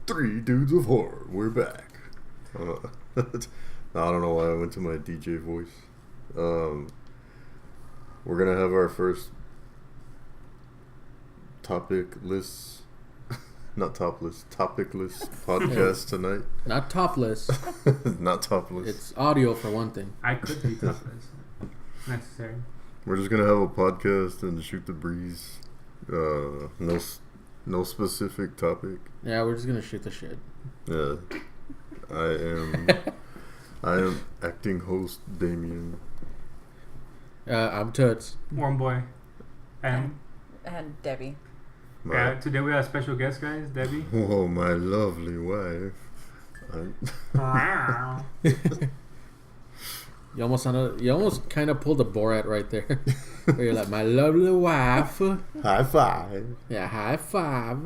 Three Dudes of Horror. We're back. I don't know why I went to my DJ voice. We're gonna have our first topic list podcast tonight. Not topless. Not topless. It's audio for one thing. I could be topless. Necessary. We're just gonna have a podcast and shoot the breeze. No specific topic. Yeah, we're just gonna shoot the shit. Yeah. I am acting host Damien. I'm Toots. Warm boy. And Debbie. yeah, today we have a special guest, guys. Debbie. Oh, my lovely wife. You almost kind of pulled a Borat right there. Where you're like, my lovely wife. High five. Yeah, high five.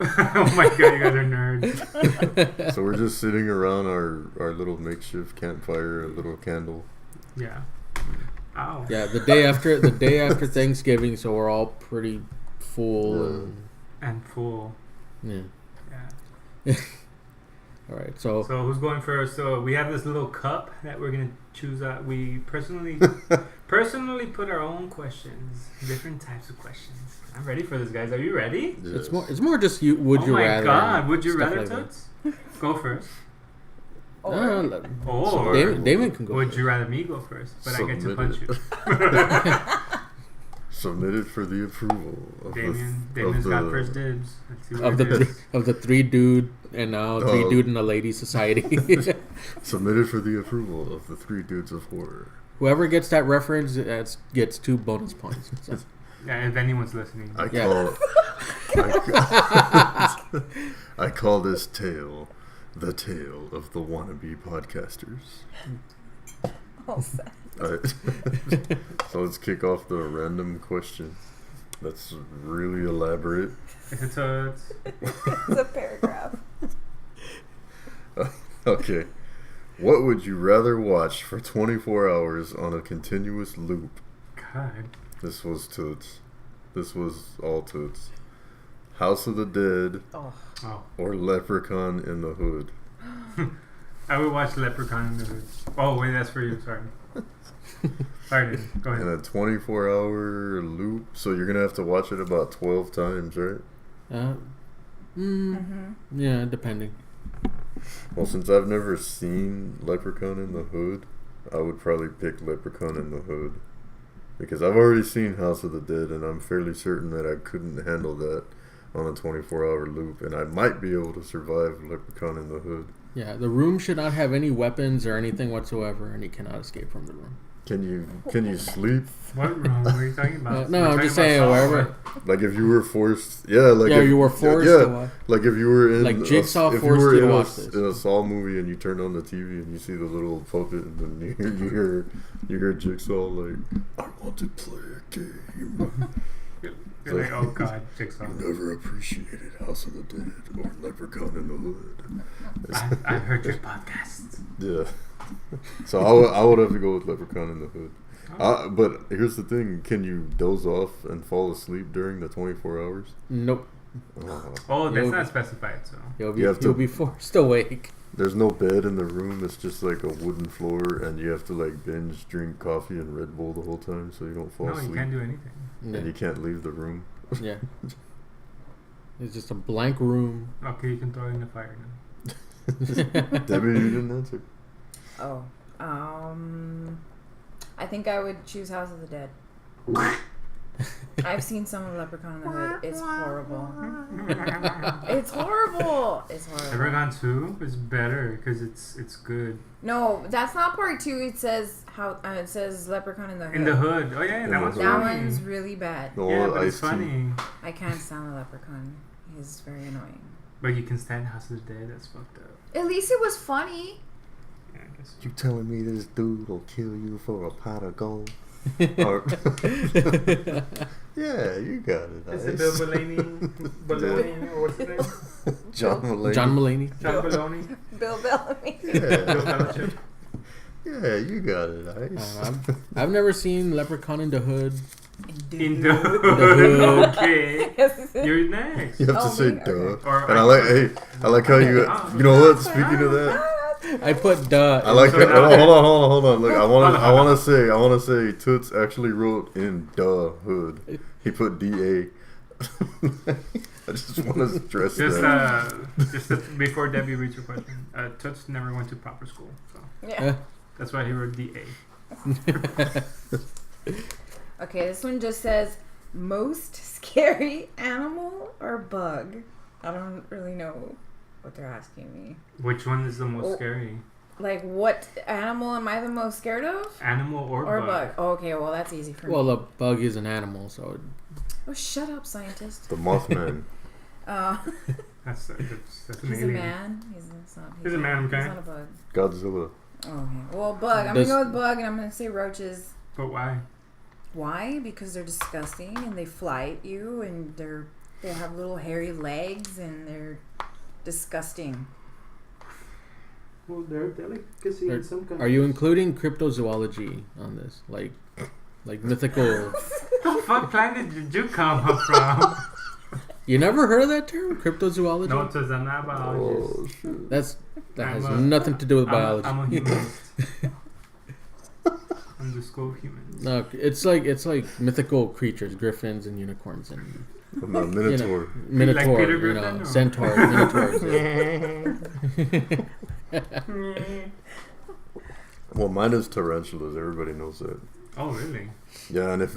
Oh my god, you guys are nerds. So we're just sitting around our little makeshift campfire, a little candle. Yeah. Ow. Yeah, the day after Thanksgiving, so we're all pretty full. And full. Yeah. Yeah. All right, so who's going first? So we have this little cup that we're gonna choose out. We personally put our own questions, different types of questions. I'm ready for this, guys. Are you ready? Yes. it's more just you. Would you rather? Oh my god! Would you rather, like Toots? Go first. No, Or Damon can go. Would first. you rather me go first? But I get to punch you. Submitted for the approval of Damon's got first dibs. Let's see what of it is. the three dude and now three dude in the lady society. Submitted for the approval of the Three Dudes of Horror. Whoever gets that reference gets 2 bonus points. So. Yeah, if anyone's listening. I call this tale the tale of the wannabe podcasters. Oh, sad. So let's kick off the random question. That's really elaborate. It's a It's a paragraph. Okay. What would you rather watch for 24 hours on a continuous loop? God. This was Toots. This was all Toots. House of the Dead Oh. or Leprechaun in the Hood? I would watch Leprechaun in the Hood. Oh, wait, that's for you. Sorry. Sorry, David. Go ahead. In a 24-hour loop, so you're gonna have to watch it about 12 times, right? Yeah, depending. Well, since I've never seen Leprechaun in the Hood, I would probably pick Leprechaun in the Hood. Because I've already seen House of the Dead, and I'm fairly certain that I couldn't handle that on a 24-hour loop, and I might be able to survive Leprechaun in the Hood. Yeah, the room should not have any weapons or anything whatsoever, and he cannot escape from the room. Can you sleep? What room? What are you talking about? No, I'm just saying wherever. Like if you were forced, if you were forced to watch. Like if you were in like Jigsaw if forced you were you to in watch this. in a Saw movie and you turn on the TV and you see the little puppet and then you hear Jigsaw like, I want to play a game. You're like, oh god, Jigsaw. You never appreciated House of the Dead or Leprechaun in the Hood. I've heard your podcast. Yeah. So I would have to go with Leprechaun in the Hood. But here's the thing: can you doze off and fall asleep during the 24 hours? Nope. Oh, that's not specified, so. You'll be forced awake. There's no bed in the room. It's just like a wooden floor, and you have to like binge drink coffee and Red Bull the whole time so you don't fall asleep. No, you can't do anything. Yeah. And you can't leave the room. Yeah. It's just a blank room. Okay, you can throw it in the fire now. Debbie, you didn't answer. Oh. I think I would choose House of the Dead. I've seen some of Leprechaun in the Hood. It's horrible. It's horrible. It's horrible. Leprechaun 2 is better because it's good. No, that's not part 2. It says it says Leprechaun in the Hood. In the Hood. Oh yeah, that one's That funny. one's really bad. No, Yeah, but it's Ice-T. funny. I can't stand the Leprechaun. He's very annoying. But you can stand House of the Dead. That's fucked up. At least it was funny. Yeah, I guess. You telling me this dude will kill you for a pot of gold? Yeah, you got it. Is Ice. it Bill Mulaney? Or what's his name? John Mulaney. John Mulaney. John Baloney? Bill Bellamy. Bill Yeah. Belichick? Yeah, you got it, Ice. I've never seen Leprechaun in the Hood. In the hood. hood. Okay. Yes. You're next. You have to Oh, say me? duh. Okay. Or And I like how you know what? Speaking of that, I put duh. I like So that. now- Hold on. Look, I want to say, Toots actually wrote in duh hood. He put DA. I just want to stress that. Before Debbie reads your question, Toots never went to proper school, so Yeah. that's why he wrote DA. Okay, this one just says most scary animal or bug. I don't really know what they're asking me. Which one is the most Oh. scary? Like, what animal am I the most scared of? Animal or Or bug? bug? Oh, okay, well, that's easy for Well, me. a bug is an animal, so Oh, shut up, scientist. The Mothman. That's an He's a alien. man. He's a man, okay. He's not a bug. Godzilla. Okay. Well, bug. I'm Does- going to go with bug, and I'm going to say roaches. But why? Why? Because they're disgusting, and they fly at you, and they have little hairy legs, and they're disgusting. Well, they're a delicacy in some countries. are you including cryptozoology on this? Like mythical. The fuck planet did you come up from? You never heard of that term, cryptozoology? No, it says I'm not a biologist. Oh shit. That has I'm nothing to do with biology. I'm a humanist. I'm the school of humans. No, it's like mythical creatures, griffins and unicorns and I'm a Minotaur. minotaur, Peter you Griffin, know, or- centaurs, minotaurs. Well, mine is tarantulas. Everybody knows that. Oh, really? Yeah, and if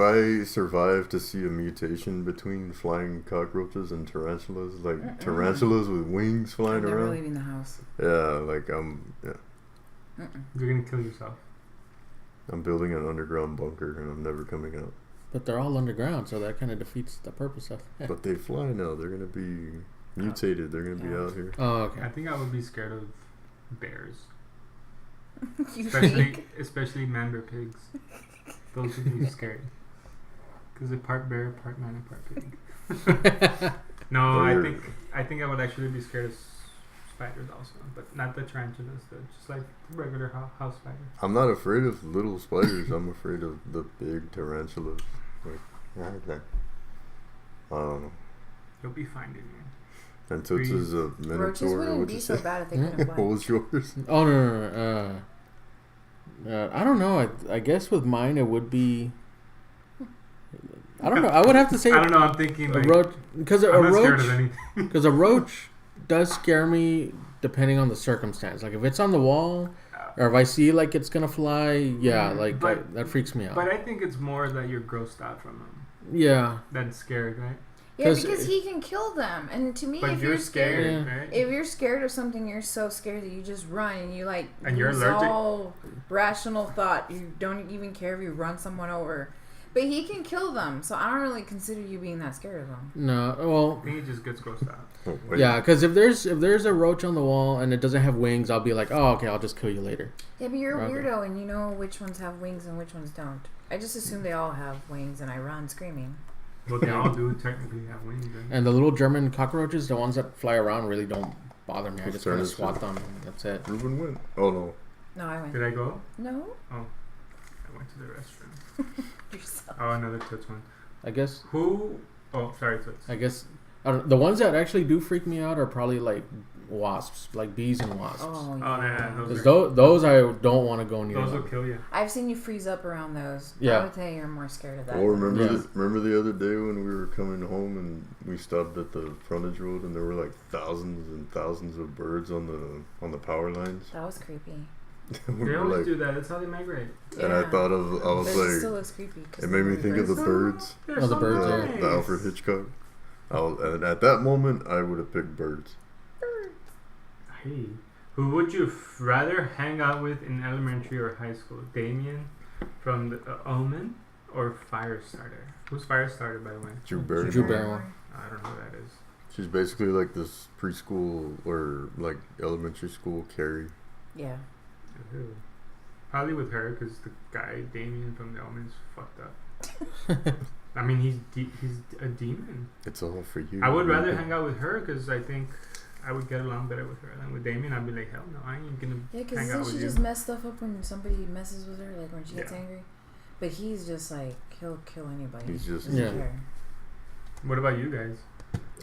I survive to see a mutation between flying cockroaches and tarantulas, like tarantulas with wings flying I'm never around, leaving the house. yeah, You're gonna kill yourself. I'm building an underground bunker and I'm never coming out. But they're all underground, so that kind of defeats the purpose of it. But they fly now. They're gonna be mutated. They're gonna be Yeah. out here. Oh, okay. I think I would be scared of bears, You think? especially man bear pigs. Those would be scary. Because they're part bear, part man, and part pig. No, I think I would actually be scared of spiders also, but not the tarantulas. Just like the regular house spider. I'm not afraid of little spiders. I'm afraid of the big tarantulas. Like, okay. I don't know. You'll be fine, dude. And Toots is a Roaches minotaur. wouldn't What'd be you so say? bad if they couldn't What fly. was yours? Oh no. I don't know. I guess with mine it would be. I don't know. I would have to say I don't know. I'm thinking a like roach because I'm not scared of anything. because a roach does scare me depending on the circumstance. Like if it's on the wall or if I see like it's gonna fly, yeah, like But- that freaks me out. But I think it's more that you're grossed out from them Yeah. than scared, right? Yeah, 'Cause because he can kill them. And to me, But if you're you're scared, scared, right? if you're scared of something, you're so scared that you just run and you like And you're lose allergic. all rational thought. You don't even care if you run someone over. But he can kill them, so I don't really consider you being that scared of them. No. I Well. think it just gets grossed out. Oh, wait. Yeah, because if there's a roach on the wall and it doesn't have wings, I'll be like, oh, okay, I'll just kill you later. Yeah, but you're a Okay. weirdo and you know which ones have wings and which ones don't. I just assume they all have wings and I run screaming. Well, they all do technically have wings. Right? And the little German cockroaches, the ones that fly around, really don't bother me. I Whose just turn kind of is swat it? them. And that's it. Ruben went. Oh no. No, I went. Did I go? No, I went to the restroom. yourself. Oh, another Toots one. I guess. Who? Oh, sorry, Toots. I guess. I don't, the ones that actually do freak me out are probably like wasps, like bees and wasps. Oh, Oh, yeah. yeah, Because those I don't want to go near. Those will them. kill you. I've seen you freeze up around those. Yeah. I would say you're more scared of that. Oh, remember Yeah. remember the other day when we were coming home and we stopped at the frontage road and there were like thousands and thousands of birds on the power lines. That was creepy. We They were always like, do that. That's how they migrate. and I Yeah. thought of I was But it still like, looks creepy. 'cause it made me the think of the birds. birds, They're Oh, the so birds, yeah. nice. the Alfred Hitchcock. And at that moment, I would have picked birds. Hey, who would you rather hang out with in elementary or high school? Damien from the Omen or Firestarter? Who's Firestarter, by the way? Drew Barrymore. Drew Barrymore. I don't know who that is. She's basically like this preschool or like elementary school Carrie. Yeah. Who? Probably with her, because the guy Damien from the Omen's fucked up. I mean, he's a demon. It's all for you. I would rather hang out with her because I think I would get along better with her than with Damien. I'd be like, hell no, I ain't gonna Yeah, because hang out doesn't with she you. just mess stuff up when somebody messes with her, like when she gets Yeah. angry? But he's just like, he'll kill anybody. He's just Yeah. What about you guys?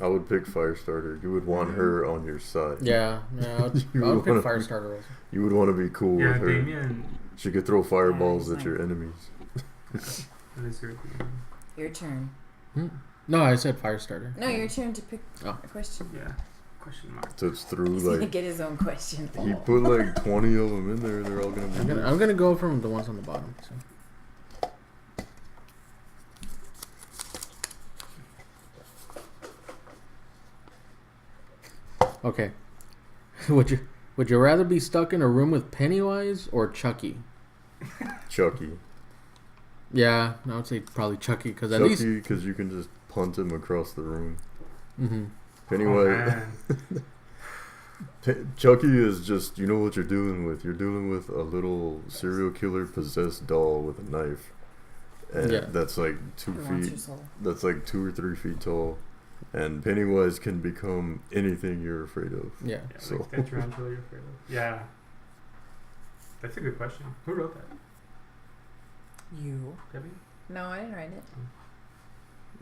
I would pick Firestarter. You would want her on your side. Yeah, I would pick Firestarter also. You would want to be cool Yeah, with her. Damien. She could throw fireballs he's at your nice. enemies. That is your thing. Your turn. No, I said Firestarter. No, your turn to pick Oh. a question. Yeah. Question mark. So it's through He's gonna like get his own question. he put like 20 of them in there. They're all gonna be. I'm gonna go from the ones on the bottom. So. Okay. Would you rather be stuck in a room with Pennywise or Chucky? Chucky. Yeah, I would say probably Chucky because at least. Chucky, because you can just punt him across the room. Mm-hmm. Pennywise. Oh, Chucky is just, you know what you're dealing with. You're dealing with a little serial killer possessed doll with a knife. And Yeah. that's like 2 Who wants your feet. soul? That's like 2 or 3 feet tall. And Pennywise can become anything you're afraid of. Yeah. yeah, So- like that tarantula you're afraid of. Yeah. That's a good question. Who wrote that? You. Debbie? No, I didn't write it.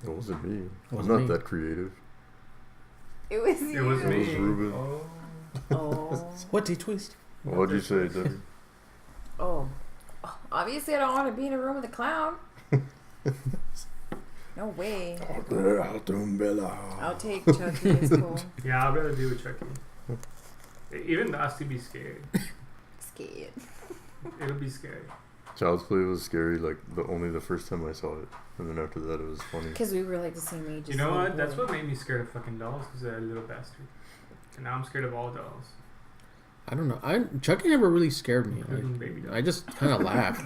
It wasn't me. I'm Wasn't not me. that creative. It was you. It was It me. was Ruben. Oh. Oh. What twist? What'd you say, Debbie? Oh. Obviously, I don't want to be in a room with a clown. No way. I'll take Chucky. It's cool. Yeah, I'd rather do with Chucky. Even us to be scared. Scared. It'll be scary. Child's Play was scary, like only the first time I saw it, and then after that it was funny. Because we were like the same age. You know what? That's what made me scared of fucking dolls, because they're a little bastard. And now I'm scared of all dolls. I don't know. Chucky never really scared me. Including baby dolls. I just kind of laughed.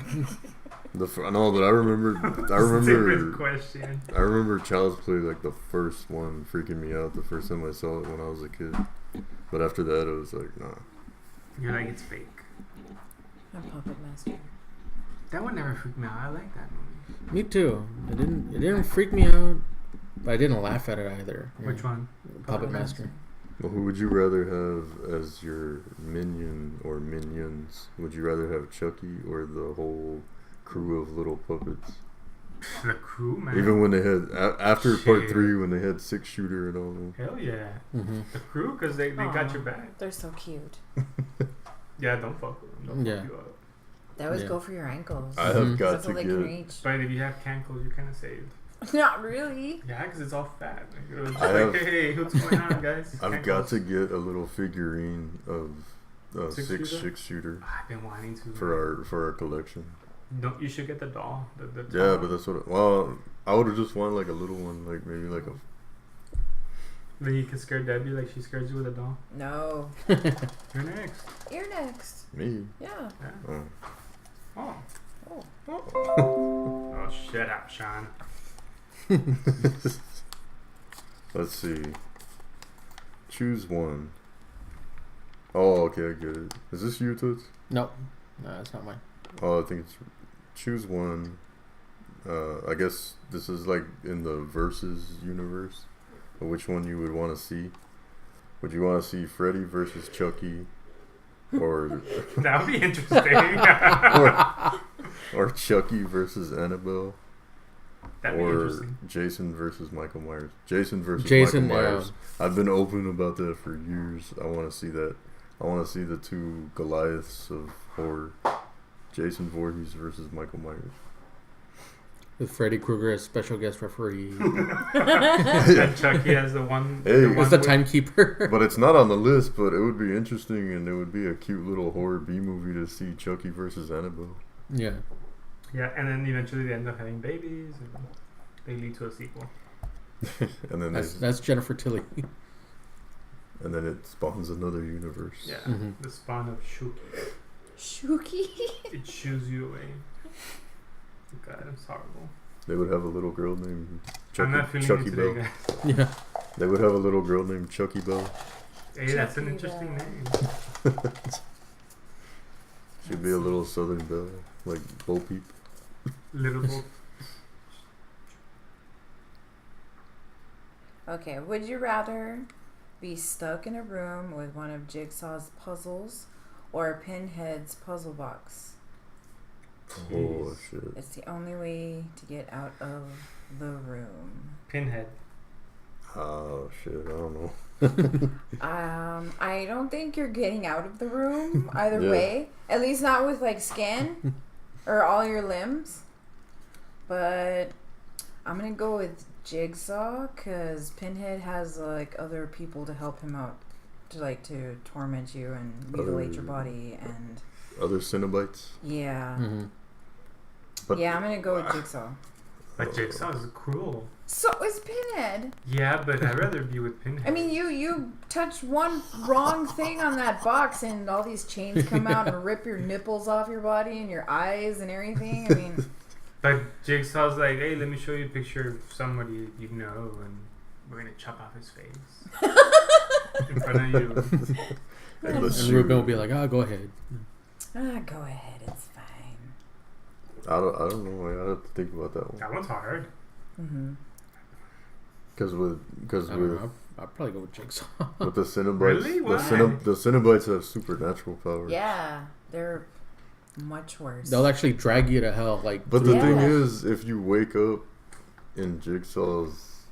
No, but I remember Stupid question. I remember Child's Play, like the first one freaking me out the first time I saw it when I was a kid. But after that it was like, nah. You're like, it's fake. I'm Puppet Master. That one never freaked me out. I like that movie. Me too. It didn't freak me out, but I didn't laugh at it either. Yeah. Which one? Puppet Master. Well, who would you rather have as your minion or minions? Would you rather have Chucky or the whole crew of little puppets? The crew, man. Even when they had after part Shit. 3, when they had 6-shooter and all. Hell yeah. Mm-hmm. The crew, because they got Aw, your back. They're so cute. Yeah, don't fuck with them. Don't Yeah. fuck you up. They always Yeah. go for your ankles. I have Mhm. got That's to all they can get. reach. But if you have cankles, you're kind of saved. Not really. Yeah, because it's all fat. Like, it was I like, have- hey, what's going on, guys? I've got to get a little figurine of a Six-shooter? 6-shooter I've been wanting to. for our collection. No, you should get the doll. The Yeah, doll. but that's what. Well, I would have just wanted like a little one, like maybe like a. Then you can scare Debbie like she scares you with a doll. No. You're next. You're next. Me. Yeah. Yeah. Oh. Oh. Oh. Oh, shut up, Sean. Let's see. Choose one. Oh, okay, I get it. Is this you, Toots? No, it's not mine. Oh, I think it's choose one. I guess this is like in the Versus universe. Which one you would want to see? Would you want to see Freddy versus Chucky, or That would be interesting. or Chucky versus Annabelle, That'd be or interesting. Jason versus Michael Myers? Jason versus Jason, Michael Myers. I've been open about that for years. I want to see that. I want to see the two Goliaths of horror. Jason Voorhees versus Michael Myers. With Freddy Krueger as special guest referee. And Chucky has the one. Hey, one As the with- timekeeper. But it's not on the list, but it would be interesting, and it would be a cute little horror B movie to see Chucky versus Annabelle. Yeah. Yeah, and then eventually they end up having babies, and they lead to a sequel. And then That's Jennifer Tilly. and then it spawns another universe. Yeah, Mhm. the spawn of Chucky. Shuki. It chews you away. God, it's horrible. They would have a little girl named I'm not feeling Chucky it today, Bell. guys. Yeah. They would have a little girl named Chucky Bell. Hey, that's an Chucky interesting Bell. name. She'd be a little Southern Belle, like Bo Peep. Little Bo. Okay, would you rather be stuck in a room with one of Jigsaw's puzzles or Pinhead's puzzle box? Oh shit. It's the only way to get out of the room. Pinhead. Oh shit, I don't know. I don't think you're getting out of the room either Yeah. way. At least not with like skin or all your limbs. But I'm gonna go with Jigsaw because Pinhead has like other people to help him out, to torment you and mutilate your body and Other Cenobites? yeah. Mm-hmm. But Yeah, I'm gonna go with Jigsaw. But Jigsaw is cruel. So is Pinhead. Yeah, but I'd rather be with Pinhead. I mean, you touch one wrong thing on that box and all these chains come out and rip your nipples off your body and your eyes and everything. I mean, But Jigsaw's like, hey, let me show you a picture of somebody you know, and we're gonna chop off his face in front of you. And let's And shoot. Ruben will be like, "Oh, go ahead." go ahead, it's fine. I don't know. I have to think about that one. That one's hard. Mm-hmm. Because I don't with know. I'd probably go with Jigsaw. with the Cenobites, Really? Why? the Cenobites have supernatural powers. Yeah, they're much worse. They'll actually drag you to hell. Like, But the Yeah. thing is, if you wake up in Jigsaw's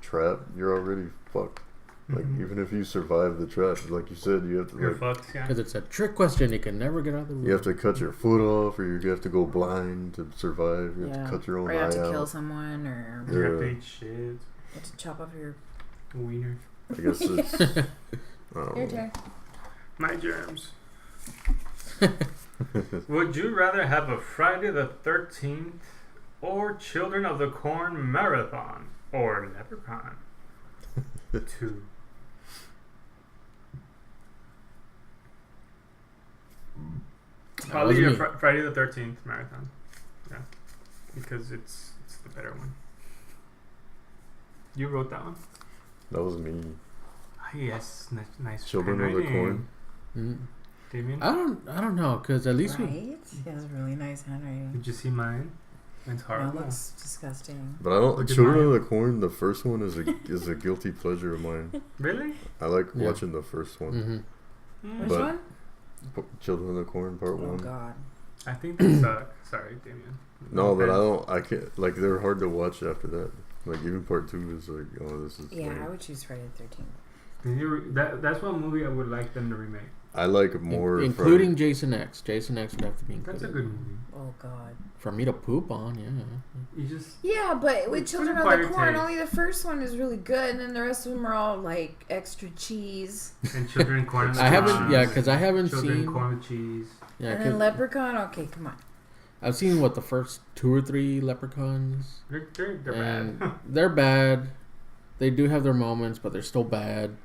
trap, you're already fucked. Like Mhm. even if you survive the trap, like you said, you have to You're fucked, yeah. because it's a trick question. You can never get out of the room. you have to cut your foot off, or you have to go blind to survive. You have yeah. to cut your own or you have eye to kill out. someone, or You have to Yeah. eat shit. you have to chop off your Wiener. I guess it's. I don't your know. turn. My germs. Would you rather have a Friday the 13th or Children of the Corn marathon or Leprechaun 2? Probably wasn't a me. Friday the 13th marathon. Yeah. Because it's the better one. You wrote that one? That was me. Ah, yes, nice. Children of the handwriting. Corn. Mm. Damien? I don't know, because at least Right? He has really nice handwriting. Did you see mine? It's That horrible. looks disgusting. But I don't. Look at Children mine. of the Corn. The first one is a guilty pleasure of mine. Really? I like Yeah. watching the first one. Mm-hmm. Which But- one? Children of the Corn Part Oh 1. God. I think they suck. Sorry, Damien. No, but offense. I can't. Like they're hard to watch after that. Like even Part 2 is like, oh, this is. Yeah, lame. I would choose Friday the 13th. That's one movie I would like them to remake. I like more. Including from, Jason X. Jason X would have to be included. That's a good movie. Oh God. For me to poop on, yeah. You just Yeah, but with It's Children pretty of the quiet Corn, taste. only the first one is really good, and then the rest of them are all like extra cheese. and Children Corn. with I haven't, cheese. yeah, because I haven't Children seen. Corn with cheese. Yeah, And then 'cause Leprechaun. Okay, come on. I've seen the first 2 or 3 Leprechauns. They're and bad. they're bad. They do have their moments, but they're still bad.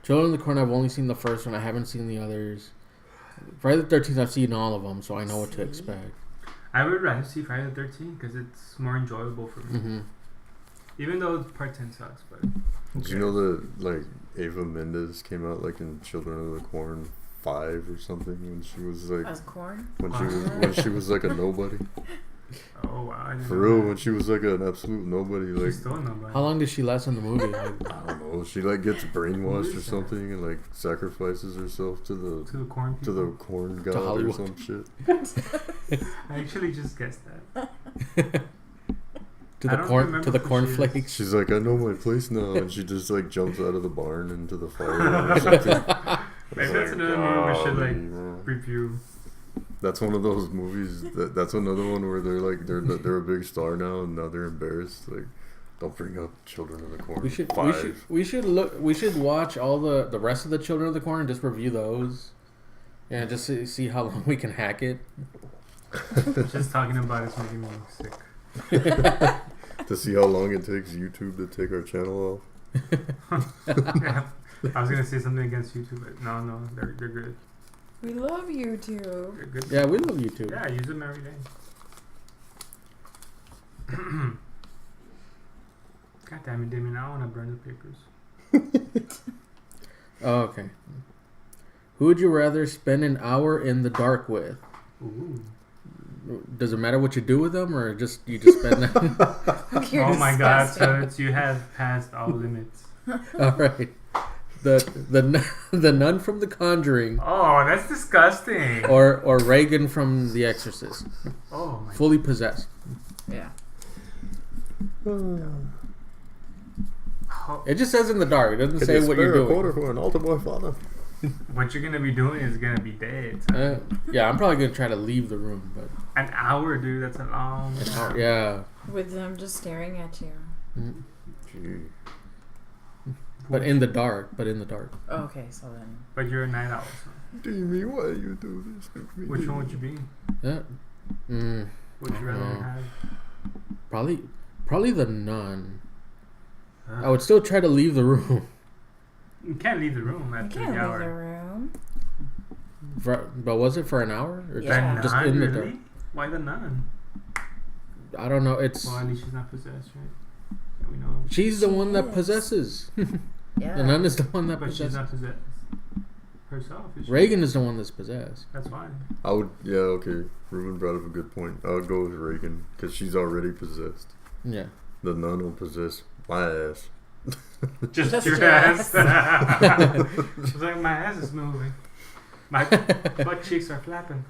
Children of the Corn, I've only seen the first one. I haven't seen the others. Friday the 13th, I've seen all of them, so I know what to See? expect. I would rather see Friday the 13th because it's more enjoyable for me. Mm-hmm. Even though Part 10 sucks, but Do you know that Ava Mendes came out in Children of the Corn 5 or something when she was As corn. when she was like a nobody. oh wow, I didn't For know real, that. when she was like an absolute nobody. Like She's still nobody. How long did she last in the movie? Like, I don't know, she gets brainwashed Who or is that? something and To sacrifices herself to the corn the people. corn god or Hollywood. some shit. I actually just guessed that. to I the don't corn remember to the who she cornflakes. She's like, I know my place now, and she just jumps out of the barn into the fire or something. Maybe It's that's another movie we should golly, man. review. That's one of those movies. That's another one where they're a big star now, and now they're embarrassed. Like, don't bring up Children of the Corn. We should 5. we should watch all the rest of the Children of the Corn and just review those. Yeah, just see how long we can hack it. Just talking about it's making me sick. To see how long it takes YouTube to take our channel off. Yeah. I was gonna say something against YouTube, but no, they're good. We love YouTube. They're good. Yeah, we love YouTube. Yeah, I use them every day. God damn it, Damien! I want to burn the papers. Oh, okay. Who would you rather spend an hour in the dark with? Ooh. Does it matter what you do with them, or you just spend them? You're Oh my God, disgusting. Toads, you have passed all limits. All right. the nun from The Conjuring, Oh, that's disgusting. or Reagan from The Exorcist, Oh my. fully possessed. Yeah. Oh, It just says in the dark. It doesn't Could say you what spare you're a quarter doing. for an altar boy, father? what you're gonna be doing is gonna be dead. son. Yeah, I'm probably gonna try to leave the room, but An hour, dude. That's a long. time. yeah. With them just staring at you. Mm. Gee. But in the dark. Oh, okay, so then. But you're a night owl. So. Jimmy, why you do this to me? Which one would you be? Yeah. Would you rather Uh-huh. have? Probably the nun. I would still try to leave the room. You can't leave the room You after can't the leave hour. the room. But was it for an hour or Yeah. The just nun, in the really? dark? Why the nun? I don't know. It's Well, at least she's not possessed, right? That we know of. she's the She one that is. possesses. Yeah. The nun is the one that But she's possesses. not possessed herself, is she? Reagan is the one that's possessed. That's fine. I would, yeah, okay. Ruben brought up a good point. I would go with Reagan because she's already possessed. Yeah. The nun will possess my ass. Just your your ass. She's like, my ass is moving. My butt cheeks are flapping.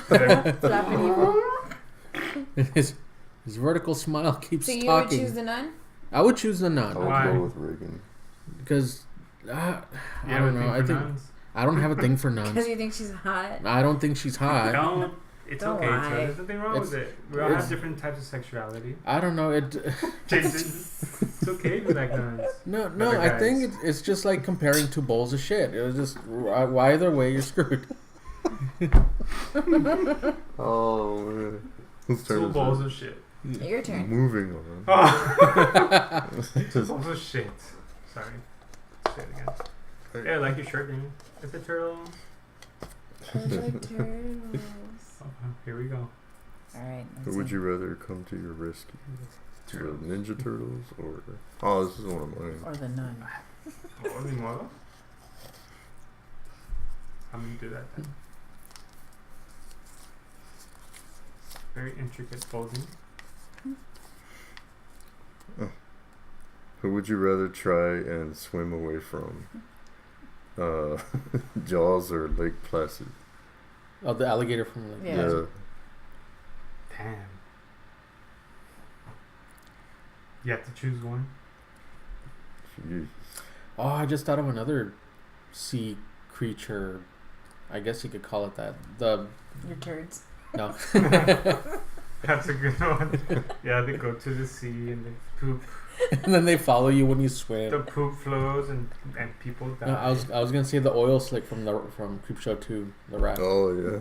Flapping evil. his vertical smile keeps So you would talking. choose the nun? I would choose the I nun would Why? go with Reagan. because You I have a don't know. thing I for think nuns? I don't have a thing for Because nuns. you think she's hot? I don't think she's hot. Don't. It's Don't okay. So lie. there's nothing wrong with it. We all it's- have different types of sexuality. I don't know. It. Jason, it's okay if you like nuns. No. Other I think guys. it's just like comparing two bowls of shit. It was just either way you're screwed. Oh, man. Whose turn Two is bowls it? of shit. Your turn. Moving on. Oh. Two bowls of shit. Sorry. Say it again. Yeah, I like your shirt, man. It's a turtle. I like turtles. Oh, here we go. Alright. Who would you rather come to your rescue? The Ninja Turtles or... Oh, this is one of mine. Or the nun. Oh, ni modo. I'm gonna do that then. Very intricate folding. Who would you rather try and swim away from? Jaws or Lake Placid? Oh, the alligator from like. Yeah. Damn. You have to choose one. Jeez. Oh, I just thought of another sea creature. I guess you could call it that. The Your turds. no. That's a good one. Yeah, they go to the sea and they poop. And then they follow you when you The swim. poop flows and people die. No, I was gonna say the oil slick from Creepshow 2, the rat. Oh, yeah.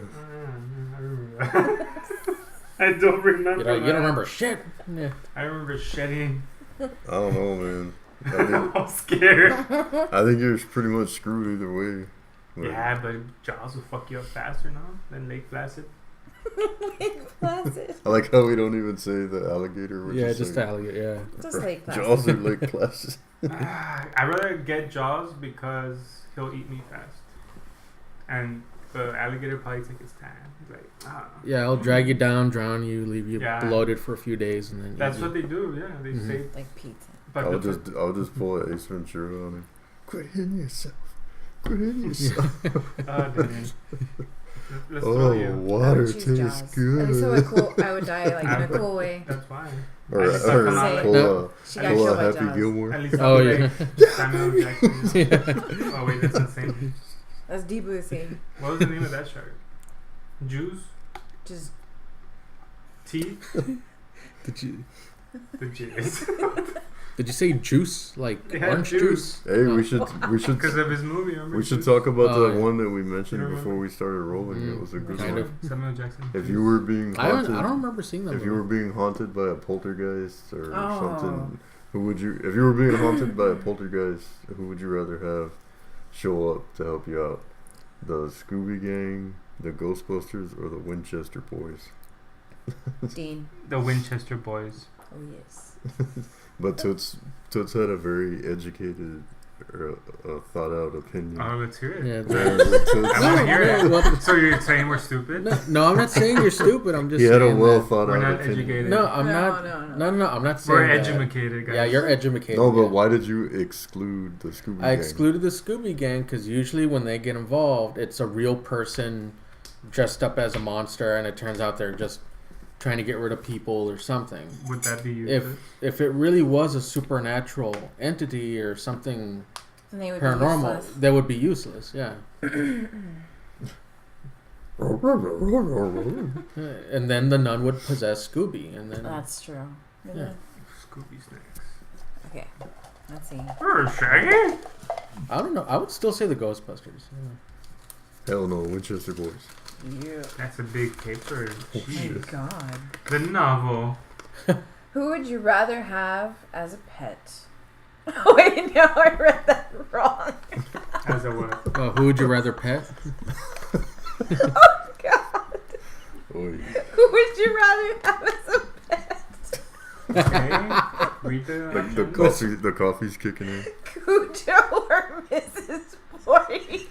I remember that. I don't remember. You don't that. remember shit. Yeah. I remember shedding. I don't know, man. I'm all scared. I think you're pretty much screwed either way. Like, Yeah, but Jaws will fuck you up faster now than Lake Placid. Placid. I like how we don't even say the alligator. We're Yeah, just saying alligator. Yeah. Just Lake Placid. Jaws or Lake Placid. I'd rather get Jaws because he'll eat me fast. And the alligator probably take his time. He's like, Yeah, I'll drag you down, drown you, leave you Yeah. bloated for a few days, and then That's eat what you. they do, yeah. They Mhm. say. Like pizza. But I'll just pull an Ace Ventura on him. Quit hitting yourself. Quit hitting yourself. Let's Oh, throw you. water Choose tastes Jaws. good. At least I would die like in a cool way. That's fine. Or, At least I'll come out like- pull She At got least a killed by Happy Jaws. Gilmore. At least Oh, I'll be yeah. like Samuel Jackson. Yeah. Oh wait, that's insane. That's deep Boosie. What was the name of that shark? Juice? Just Teeth? Did you The juice. did you say juice like Yeah, orange juice. juice? Hey, Oh. we should Because of his movie, remember? we should Juice? talk about Oh, the yeah. one that we mentioned You don't before remember? we started rolling. It Mm, was a good kind one. of. Samuel Jackson. If you were being I haunted, don't remember seeing that. if you were being haunted by a poltergeist or Oh. something, who would you? If you were being haunted by a poltergeist, who would you rather have show up to help you out? The Scooby Gang, the Ghostbusters, or the Winchester Boys? Dean. The Winchester Boys. Oh yes. But Toots had a very educated a thought out opinion. Oh, let's hear it. Yeah. I want to hear it. Well, So you're saying we're stupid? no, I'm not saying you're stupid. I'm just He had a saying well that- thought We're out not opinion. educated. No, I'm No, not. no. No, I'm not saying We're that. educated, guys. Yeah, you're educated. No, but yeah. why did you exclude the Scooby I Gang? excluded the Scooby Gang because usually when they get involved, it's a real person dressed up as a monster, and it turns out they're just trying to get rid of people or something. Would that be useless? If it really was a supernatural entity or something Then they would be paranormal, useless. that would be useless. Yeah, and then the nun would possess Scooby, and then That's true. Yeah. Scooby snacks. Okay. Let's see. Shaggy? I don't know. I would still say the Ghostbusters. Hell no, Winchester Boys. Yeah. That's a big paper. Oh my Jeez. god. The novel. Who would you rather have as a pet? Wait, no, I read that wrong. As a what? Who would you rather pet? Oh god. Oy. Who would you rather have as a pet? Okay. Read The coffee's kicking in. Cujo or Mrs. Voorhees?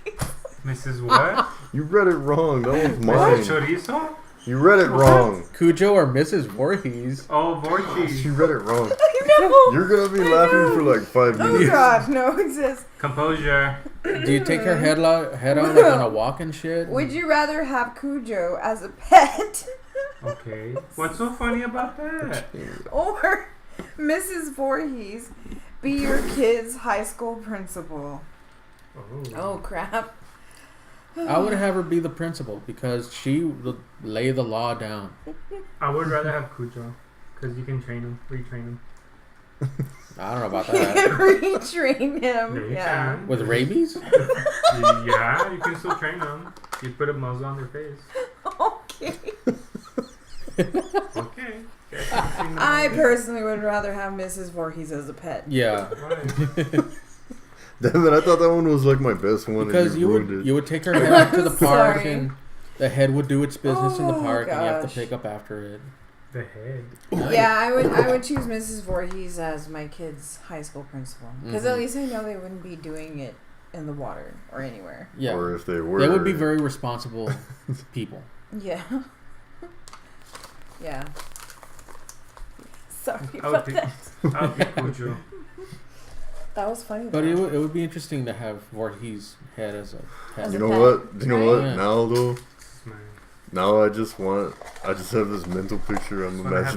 Mrs. What? You read it wrong. That was Mrs. mine. Chorizo? You read it wrong. Cujo or Mrs. Voorhees? Oh, Voorhees. You read it wrong. No. You're gonna be laughing for like 5 Oh minutes. god, no, it says. Composure. Do you take her head out like on a walk and shit? Would you rather have Cujo as a pet Okay. What's so funny about that? or Mrs. Voorhees be your kid's high school principal? Oh crap. I would have her be the principal because she would lay the law down. I would rather have Cujo. Because you can train him, retrain him. I don't know about You that. can retrain him. Yeah, you Yeah. can. With rabies? Yeah, you can still train them. You put a muzzle on their face. Okay. Okay. I personally would rather have Mrs. Voorhees as a pet. Yeah. Why? Damn it, I thought that one was like my best one. Because and you ruined would it. you would take her head out to the park Sorry. and the head would do its business in the Oh, park and you have to gosh. pick up after it. The head. Yeah, I would choose Mrs. Voorhees as my kid's high school principal because at Mhm. least I know they wouldn't be doing it in the water or anywhere. Yeah. Or if they were. They would be very responsible people. Yeah. Yeah. Sorry I would about pick, that. I would pick Cujo. That was funny. But though. it would be interesting to have Voorhees' head as a pet. As You a know pet, what? You know what? right? Now though, Man. now I just have this mental picture. I'm Wanna have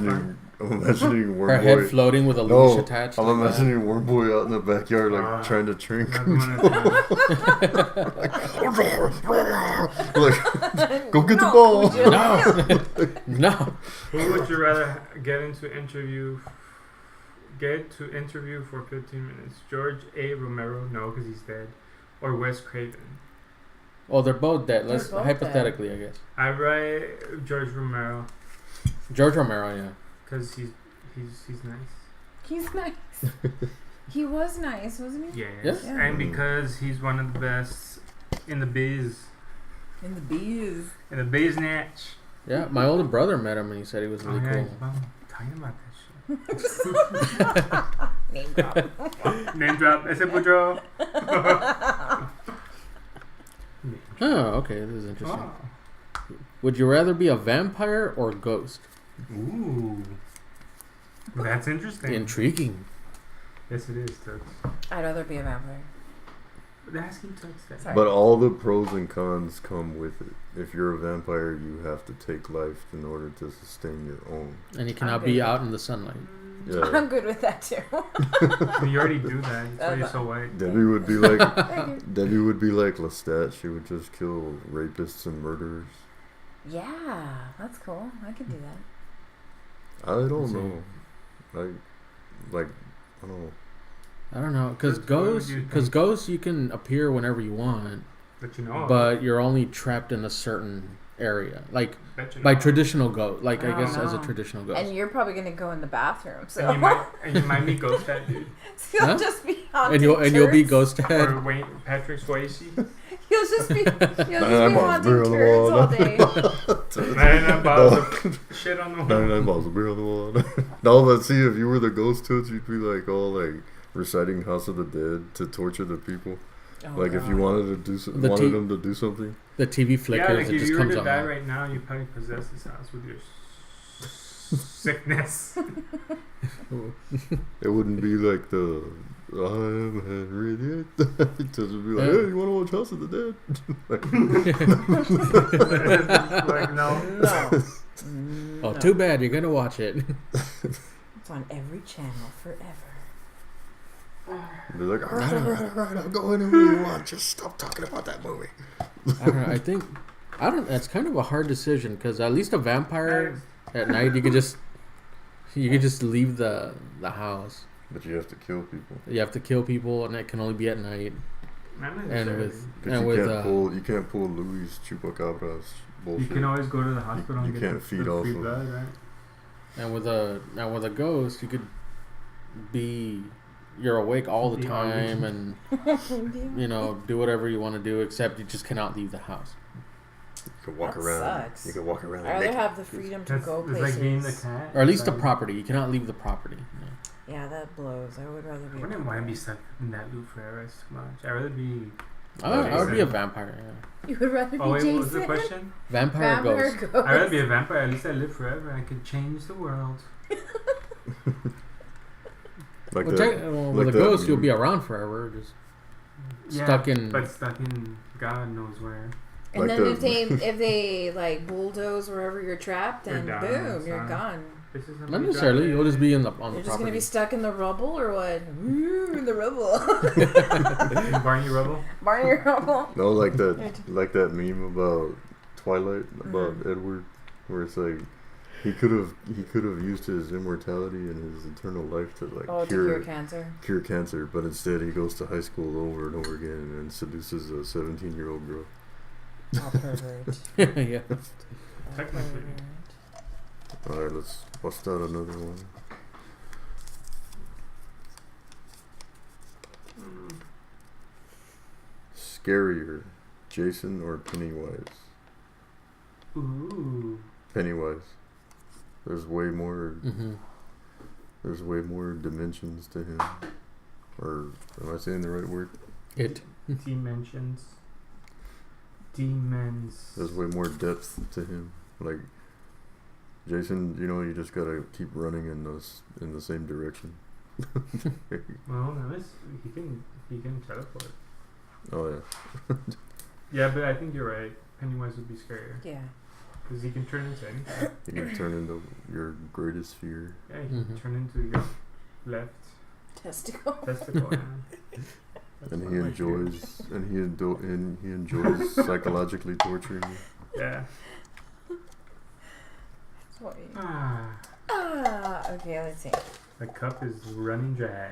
imagining Worm Her head Boy. floating with a No, leash attached. I'm like that. imagining Worm Boy out in the backyard, like trying to train Not Cujo. one at a Like, go get the No, ball. Cujo. No. Who would you rather get to interview for 15 minutes? George A. Romero, no, because he's dead, or Wes Craven? Oh, they're both dead. Let's They're both hypothetically, I guess. I write George Romero George Romero, yeah. because he's nice. He's nice. He was nice, wasn't he? Yes. Yeah. And because he's one of the best in the biz, In the bees. in the business. Yeah, my older brother met him and he said he was Oh really yeah, cool. he's fun. Talking about that Name drop. shit. Name drop. Ese Boudreaux. Oh, okay, this is interesting. Oh. Would you rather be a vampire or a ghost? Ooh. That's interesting. Intriguing. Yes, it is, Tux. I'd rather be a vampire. But asking Tux that. Sorry. But all the pros and cons come with it. If you're a vampire, you have to take life in order to sustain your own. And you cannot Okay. be out in the sunlight. Yeah. I'm good with that too. You already do that. That's why you're so white. Debbie would be like Thank you. Debbie would be like Lestat. She would just kill rapists and murderers. Yeah, that's cool. I could do that. I don't See. know. Like I don't know. I don't know, because What would ghosts, you think? ghosts you can appear whenever you want, But you know. but you're only trapped in a certain area, like Bet you by know. traditional ghost, like I I guess don't as a know. traditional ghost. And you're probably gonna go in the bathroom, so And you might be Ghost Dad, dude. you'll Huh? just be And you'll be ghost Or head. Wayne, Patrick Swayze. You'll just be Nine balls haunting beer on the turds wall. all day. Man, that balls of shit on the wall. 99 balls of beer on the wall. No, but see, if you were the ghost toots, you'd be like all like reciting House of the Dead to torture the people. Oh, Like if you God. wanted to do wanted them to do something. The TV flickers. Yeah, like it if just you were comes to on. die right now, you probably possess this house with your sickness. It wouldn't be like the I am Henry. It doesn't be like, hey, you want to watch House of the Dead? Like no. No. Oh, No. too bad. You're gonna watch it. It's on every channel forever. They're like, all right, I'll go anywhere you want. Just stop talking about that movie. I don't know. It's kind of a hard decision because at least a vampire at night you could just leave the house. But you have to kill people. You have to kill people, and it can only be at night. Not And necessarily. with You can't pull Louis Chupacabra's bullshit. You can always go to the hospital You and get can't the feed free off of- blood, right? and with a ghost, you could you're awake all the The time and do whatever you want to do, except you just cannot leave the house. You can walk That around. sucks. You can walk around. I'd rather have the freedom to go It's places. like being the cat. Or at least the Like, property. You cannot leave the property. Yeah, that blows. I would rather I be. wouldn't want to be stuck in that loop forever. It's too much. I'd rather be. I would be a Jason. vampire. Yeah. You would rather be Oh wait, Jason. what was the question? Vampire ghost. ghost. I'd rather be a vampire. At least I live forever. I could change the world. Like With that. a like that ghost, you'll meme. be around forever. Just Yeah, stuck in. But stuck in God knows where. And Like then the- if they like bulldoze wherever you're trapped, You're then done, boom, you're son. gone. This is Not necessarily. You'll just be on the You're just property. gonna be stuck in the rubble or what? Ooh, in the rubble. Barney Rubble. Barney rubble. No, like that meme about Twilight about Edward, where it's like he could have used his immortality and his eternal life to like Oh, to cure cancer. cure cancer, but instead he goes to high school over and over again and seduces a 17-year-old girl. Oh, pervert. Yeah. Technically. All right, let's bust out another one. Scarier, Jason or Pennywise? Ooh. Pennywise. There's way more. Mm-hmm. There's way more dimensions to him. Or am I saying the right word? Dimensions. Demons. There's way more depth to him. Like Jason, you just gotta keep running in the same direction. Well, no, he can teleport. Oh yeah. Yeah, but I think you're right. Pennywise would be scarier Yeah. because he can turn into anything. You can turn into your greatest fear. Yeah, he can Mhm. turn into your left Testicle. testicle. Yeah. That's And one he of my fears. enjoys and he enjoys psychologically torturing you. Yeah. Sorry. Ah, Okay, let's see. the cup is running dry.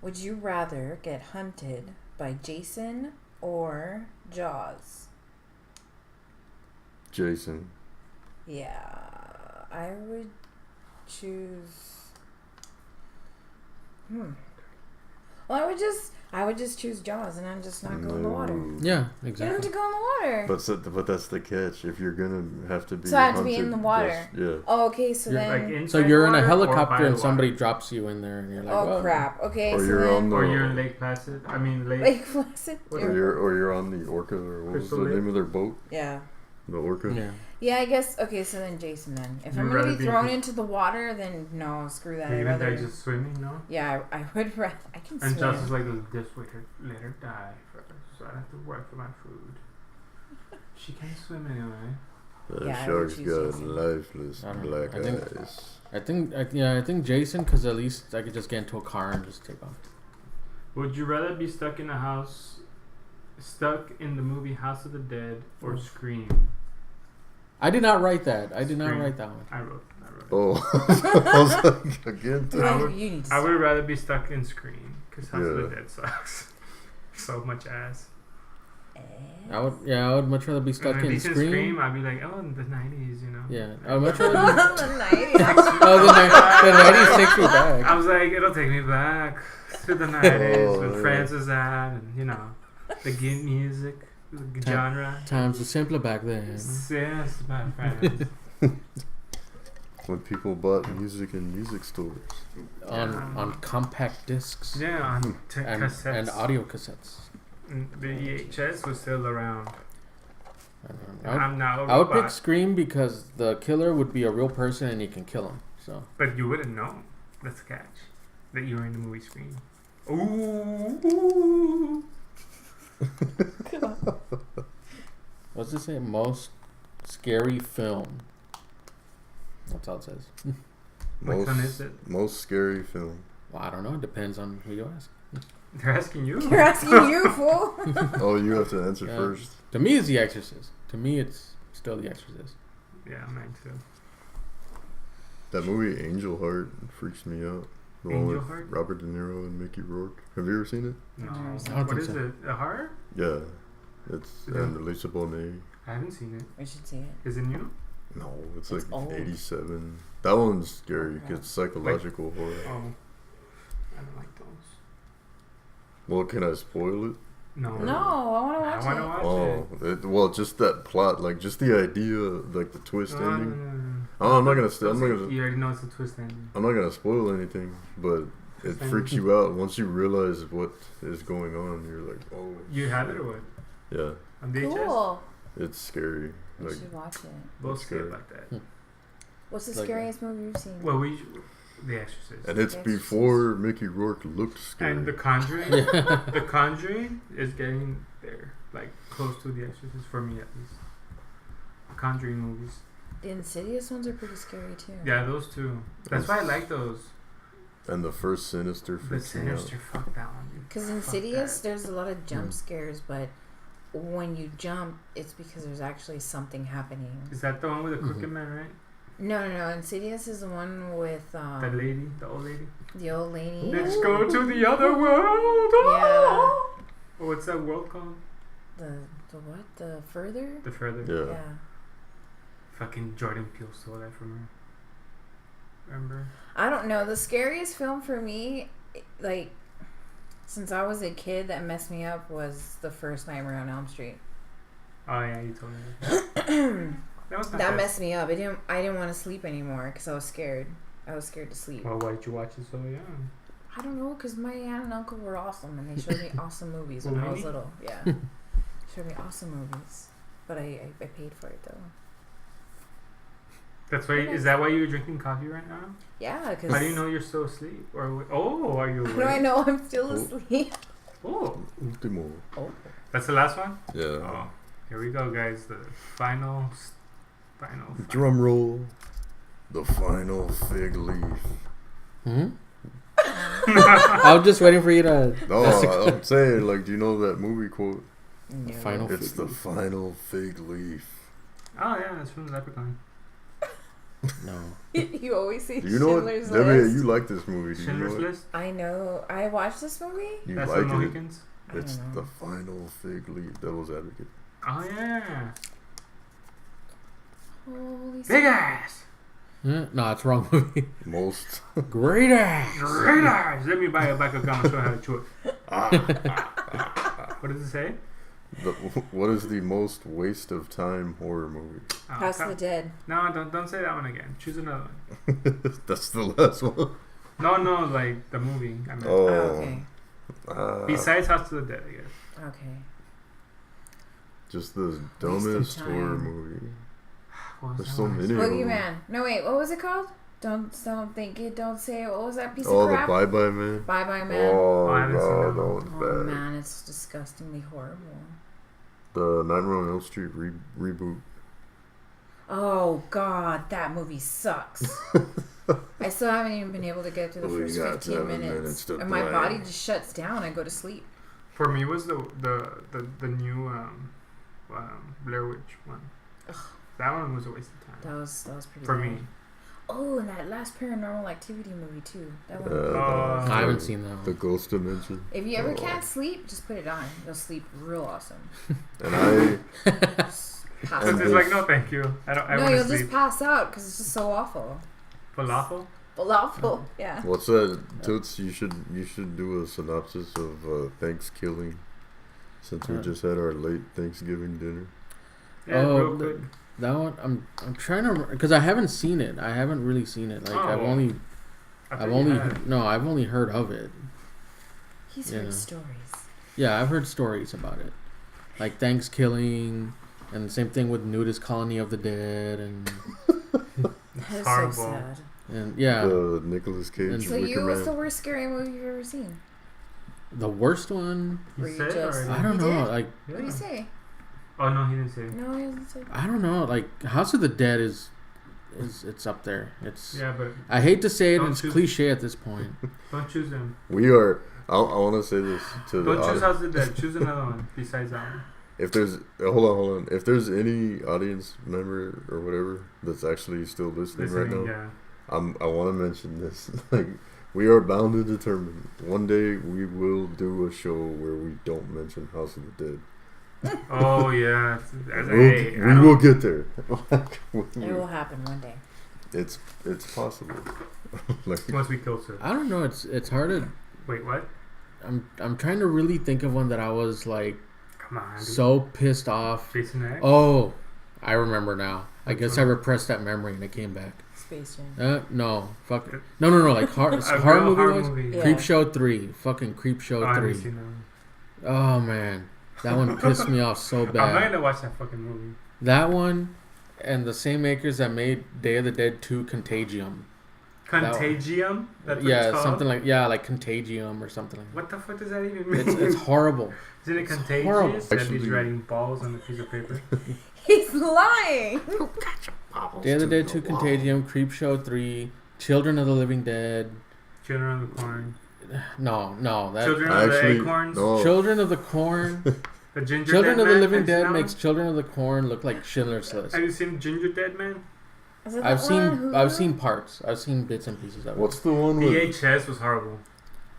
Would you rather get hunted by Jason or Jaws? Jason. Yeah, I would choose. Well, I would just choose Jaws, and I'm just not go in the water. No. Yeah, You don't have exactly. to go in the water. But that's the catch. If you're gonna have to be So I have to be hunted, in the water. yeah. Oh, okay, so You're then. like inside So you're in a water or by helicopter the and somebody water? drops you in there, and you're like, Oh "Whoa." crap! Okay, Or so you're then. on the Or you're in Lake Placid. I mean Lake. Lake Placid. What or you're on the Orca, or what was Crystal the Lake? name of their boat? Yeah. The Orca. Yeah. Yeah, I guess. Okay, so then Jason. Then, if You'd I'm gonna rather be be- thrown into the water, then no, screw that. I'd Even rather. die just swimming, no? Yeah, I would rather. I can And swim. Josh is like, this way, let her die first, so I have to work for my food. She can swim anyway. That Yeah, I shark's would got choose Jason. lifeless I don't know. black I think- eyes. I think Jason, because at least I could just get into a car and just take off. Would you rather be stuck in the movie House of the Dead, or Scream? I did not write that. I did not Scream. write that one. I wrote it. Oh, I was like, again. I would- you need to I would stop. rather be stuck in Scream, because House of Yeah. the Dead sucks. So much ass. I would much rather be stuck And if in it's Scream. I'd be like, oh, in the 90s, you know? Yeah, I would much rather be. The 90s. Oh, the 90s takes me I back. was like, it'll take me back to the 90s Oh, when yeah. France was at, and, the gimp music, the genre. Times were simpler back then. Yes, my friends. when people bought music in music stores. On compact discs. Yeah, on cassettes. And audio cassettes. The VHS was still around. I don't know. I'm now a I would pick robot. Scream because the killer would be a real person and you can kill him. So. But you wouldn't know. That's the catch. That you were in the movie Scream. Ooh. What's it say? Most scary film. That's all it says. Which one is it? Most scary film. Well, I don't know. It depends on who you ask. They're asking you. They're asking you, fool. Oh, you have to answer first. To me, it's The Exorcist. To me, it's still The Exorcist. Yeah, mine too. That movie Angel Heart freaks me out. The one Angel with Heart? Robert De Niro and Mickey Rourke. Have you ever seen it? No. I don't What think is so. it? A horror? Yeah. It's Yeah. and Lisa Bonet. I haven't seen it. We should see it. Is it new? No, it's It's like old. 87. That one's scary. Okay. It's psychological horror. Oh. I don't like those. Well, can I spoil it? No. No, I want to watch I want to it. watch Well, just that plot, like just the idea, like the twist it. ending. Oh, I'm not gonna. You already know it's a twist ending. I'm not gonna spoil anything, but it freaks you out once you realize what is going on. You're like, oh. You have it or what? Yeah, On VHS? Cool. it's scary. We Like, should watch it. We'll That's see scary. about that. What's the Like- scariest movie you've seen? Well, The Exorcist. and it's before Mickey Rourke looked scary. And The Conjuring. The Conjuring is getting there, like close to The Exorcist for me at least. The Conjuring movies. The Insidious ones are pretty scary too. Yeah, those two. That's why I like those. And the first Sinister The freaks me out. Sinister, fuck that one. Dude. Because Fuck Insidious, that. there's a lot of jump scares, but when you jump, it's because there's actually something happening. Is that the one with the crooked man, right? No. Insidious is the one with The lady, the old lady. the old lady. Let's go to the other world. Yeah. What's that world called? The what? The further? The Further. Yeah. Yeah. Fucking Jordan Peele stole that from her. Remember? I don't know. The scariest film for me, like, since I was a kid, that messed me up was the first Nightmare on Elm Street. Oh yeah, you told me that. That was not That bad. messed me up. I didn't want to sleep anymore because I was scared. I was scared to sleep. Well, why did you watch it so young? I don't know, because my aunt and uncle were awesome, and they showed me awesome movies when I was Really? little. Yeah, showed me awesome movies, but I paid for it though. That's why. Is that why you're drinking coffee right now? Yeah, because How do you know you're still asleep? Or are you? How do I know I'm still Oh. asleep? Oh, Ultimo. Oh, that's the last one. Yeah. Oh, here we go, guys. The final. Drum roll. The final fig leaf. Hmm? I was just waiting for you to. No, I'm saying, like, do you know that movie quote? no. Final It's fig the leaf. final fig leaf. Oh yeah, that's from Leprechaun. No. You always say Do you know what? Schindler's Debbie, List. you like this movie. Do you know Schindler's it? List. I know. I watched this movie. You That's the like it? Mohicans. I don't It's know. the final fig leaf. Devil's Advocate. Oh yeah. Holy Big ass. No, it's wrong movie. Most. Great ass. Great eyes. Let me buy a bag of gum and show you how to chew it. What does it say? What is the most waste of time horror movie? Oh, House of the Dead. No, don't say that one again. Choose another one. That's the last one. No, like the movie. I meant. Oh. Okay. Besides House of the Dead, I guess. Okay. Just the of dumbest time. horror movie. What was There's that so one? many. Boogeyman. No wait. What was it called? Don't think it. Don't say it. What was that piece Oh, of the crap? Bye Bye Man. Bye Bye Man. Oh, I haven't seen God, that that one. one's Oh bad. man, it's disgustingly horrible. The Nightmare on Elm Street reboot. Oh god, that movie sucks. I still haven't even been able to get through the We first got 15 7 minutes. minutes to And my play. body just shuts down. I go to sleep. For me, was the new Blair Witch one. That one was a waste of time. That was pretty For bad. me. Oh, and that last Paranormal Activity movie too. That one. I haven't seen that The one. Ghost Dimension. If you ever Oh. can't sleep, just put it on. You'll sleep real awesome. And I Just pass Because And out. it's like, no, thank you. I No, want you'll to sleep. just pass out because it's just so awful. Falafel. Falafel. Yeah. what's that? Toots, you should do a synopsis of Thanksgiving, since we Uh. just had our late Thanksgiving dinner. Yeah, Oh, real quick. That one, I'm trying to, because I haven't seen it. I haven't really seen it. Like I've only heard of it. He's heard stories. Yeah, I've heard stories about it, like Thanksgiving, and the same thing with Nudist Colony of the Dead, and That's horrible. so sad. and yeah, The Nicolas Cage. So what's the worst scary movie you've ever seen? the worst one. He Were you said just- already. I don't You know. did? Like What do you say? Oh no, he didn't say. No, he hasn't said. I don't know. Like House of the Dead is it's up there. It's. Yeah, but I hate to say it. Don't It's choose- cliche at this point. don't choose him. We are. I want to say this to the Don't choose audience. House of the Dead. Choose another one besides that one. If there's hold on. If there's any audience member or whatever that's actually still listening right now, yeah. I want to mention this. Like, we are bound and determined. One day we will do a show where we don't mention House of the Dead. Oh yeah. We will get there. It will happen one day. It's possible. Like, Once we kill Sir. I don't know. It's hard to. Wait, what? I'm trying to really think of one that I was like Come on. Dude. so pissed off. Jason X. Oh, I remember now. I Which guess one? I repressed that memory and it came back. Space Jam. No, fuck. No. Like horror A horror real movie horror was movie. Yeah. Creepshow 3. Fucking Oh, Creepshow I haven't 3. seen that one. Oh man, that one pissed me off so I'm not bad. gonna watch that fucking movie. That one, and the same makers that made Day of the Dead 2 Contagium. Contagium? That's what it's Yeah, called? something like Contagium or something like that. What the fuck does that even mean? It's horrible. Isn't it it's contagious? horrible. That he's Actually- writing balls on a piece of paper. He's lying. Day of the Dead 2 Contagium, Creepshow 3, Children of the Living Dead. Children of the Corn. No, that Children I of the actually- Acorns. no. Children of the Corn. The Ginger Children Dead of the Man. Living Have you seen Dead that makes one? Children of the Corn look like Schindler's List. Have you seen Ginger Dead Man? Is it I've that one on seen Hulu? parts. I've seen bits and pieces of it. what's the one with VHS was horrible.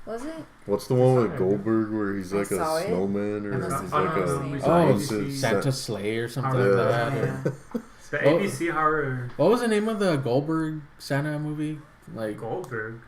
Was it? What's the one with I saw it. Goldberg where he's I like saw a it. snowman I or must he's have like seen a it. we Oh, saw what's ABC. it? Santa Slay or something Yeah. like that. Yeah. It's the Oh. ABC horror. What was the name of the Goldberg Santa movie? Like Goldberg.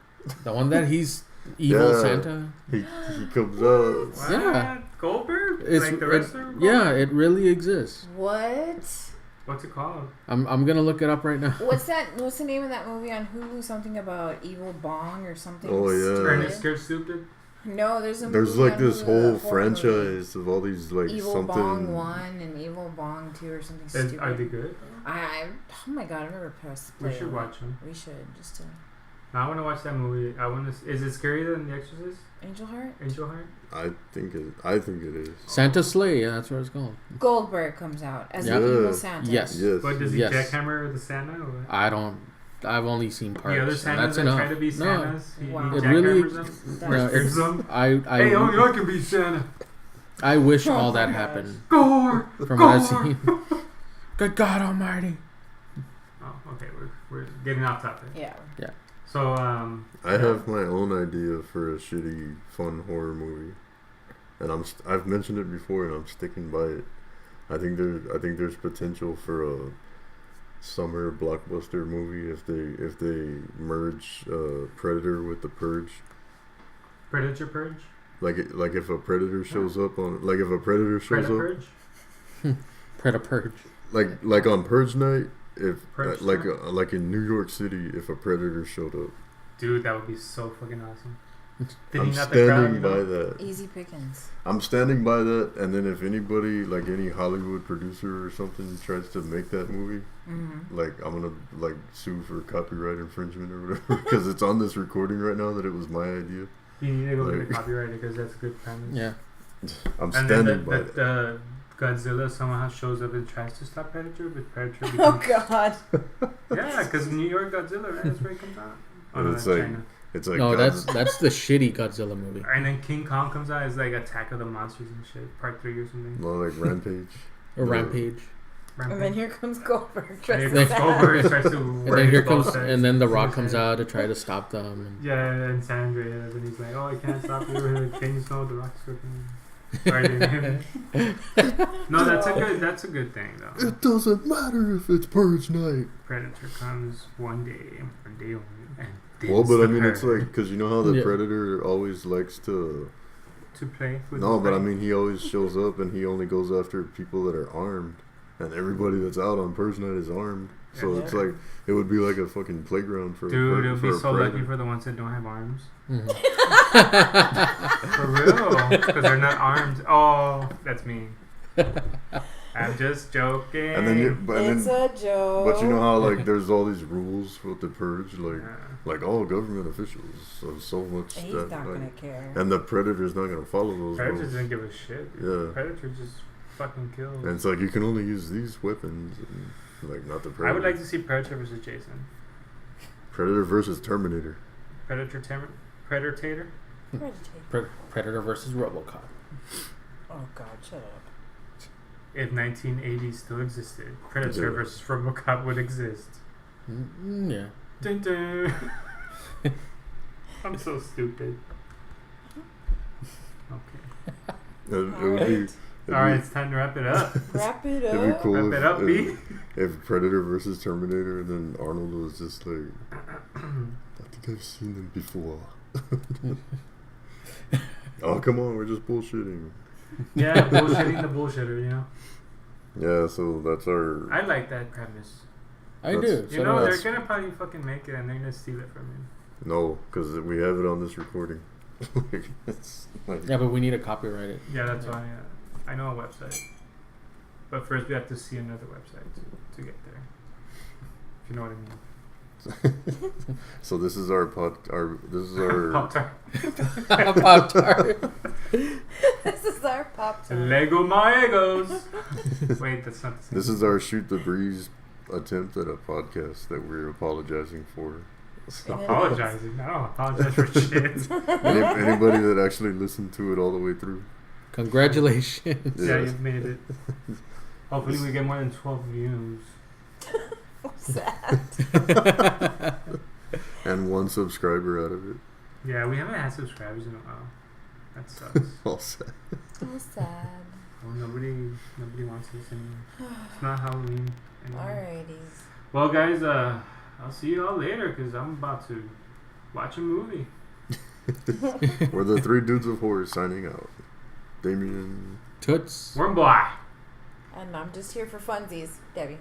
the one that he's evil Yeah. Santa. he comes out. What? Yeah. Goldberg? It's Like the wrestler? Goldberg? yeah, it really exists. What? What's it called? I'm gonna look it up right now. What's the name of that movie on Hulu? Something about Evil Bong or something? Oh, yeah. Ernest stupid? Scared Stupid? No, there's a There's movie like on this Hulu, whole a horror movie. franchise of all these like Evil something. Bong 1 and Evil Bong 2 or something stupid. Are they good? Oh my god, I've never pressed play. We should on watch it. them. We should, just to. I want to watch that movie. Is it scarier than The Exorcist? Angel Heart? Angel Heart? I think it is. Santa Slay, yeah, that's what it's called. Goldberg comes out as Yeah. the evil Yeah. Santa. Yes. Yes. But does he Yes. jackhammer the Santa? Or what? I've only seen parts. The other and Santas that's that enough. try to be No, Santas, he Wow. it jackhammers really. them? That's- No, Scares it's, them? I Hey, I can be Santa. I wish Oh all that my happened Gore! from what I've Gore! seen. Good God Almighty. Oh, okay. We're getting off topic. Yeah. So, I have my own idea for a shitty, fun horror movie, and I've mentioned it before, and I'm sticking by it. I think there's potential for a summer blockbuster movie if they merge Predator with the Purge. Predator Purge? Like if a Predator shows up on like if a Predator shows Predator up Purge? Purge. like on Purge night if Purge like in New York City if a Predator showed up. Dude, that would be so fucking awesome. Did I'm he not the crowd? standing by that. Easy pickings. I'm standing by that, and then if anybody, like any Hollywood producer or something, tries to make that movie, Mm-hmm. like I'm gonna like sue for copyright infringement or whatever because it's on this recording right now that it was my idea. You need to go Like- get the copyright because that's a good premise. Yeah. I'm And standing then by the, that. the Godzilla somehow shows up and tries to stop Predator, but Predator Oh becomes... god. Yeah, because New York Godzilla, right? That's where it comes out. Oh, no, It's that's like- China. It's like No, God's- that's the shitty Godzilla movie. And then King Kong comes out as like Attack of the Monsters and shit, part 3 or something. no, like Rampage. Or Rampage. And then here comes Goldberg. And dressed here as comes Santa. Goldberg tries to And wear then here his ball comes, sacks and then The and Rock shit. comes out to try to stop them. And Yeah, and San Andreas, and he's like, "Oh, I can't stop you." Like, can you smell the Rock's cooking? Sorry, didn't No, that's a good thing though. It doesn't matter if it's Purge night. Predator comes one day only, and Well, but I digs mean, the it's herd like because you know how the Yeah. Predator always likes to. to play with. No, his but I prey. mean, he always shows up and he only goes after people that are armed. and everybody that's out on person night is armed. So it's like it would be like a fucking playground for. Dude, it would be so predator. lucky for the ones that don't have arms. Mhm. For real, because they're not armed. Oh, that's me. I'm just joking. And then It's a joke. But you know how like there's all these rules with the purge, like Yeah. like all government officials. So much He's that, not like, gonna care. and the predator's not gonna follow those Predator rules. doesn't give a shit. Dude. Yeah. Predator just fucking kills. And it's like you can only use these weapons, and, like not the predator. I would like to see Predator versus Jason. Predator versus Terminator. Predator. Predator. Predator versus RoboCop. Oh God, shut up. If 1980 still existed, Predator Yeah. versus RoboCop would exist. Yeah. Dun dun. I'm so stupid. Okay. It would be. Alright. it'd Alright, be- it's time to wrap it up. Wrap it It'd be up. cool Wrap it up, B. if Predator versus Terminator, and then Arnold was just like, I think I've seen them before. Oh, come on, we're just bullshitting. Yeah, bullshitting the bullshitter, you know? Yeah, so that's our. I like that premise. I That's- do. You So know, do I. they're gonna probably fucking make it and they're gonna steal it from you. No, because we have it on this recording. It's like, Yeah, but we need to copyright it. Yeah, that's why I know a website. But first we have to see another website to get there. If you know what I mean. so this is our this is our Pop-Tart. Pop-Tart. This is our pop tart. Lego my egos. Wait, that's not the same. this is our shoot the breeze attempt at a podcast that we're apologizing for. So, Apologizing. I don't apologize for shit. anybody that actually listened to it all the way through. Congratulations. Yeah, Yeah. you've made it. Hopefully we get more than 12 views. Sad. And 1 subscriber out of it. Yeah, we haven't had subscribers in a while. That sucks. All set. So sad. Well, nobody wants this anymore. It's not Halloween anymore. Alrighties. Well, guys, I'll see you all later because I'm about to watch a movie. We're the 3 dudes of horror signing out. Damien. Toots. Worm Boy. And I'm just here for funsies, Debbie.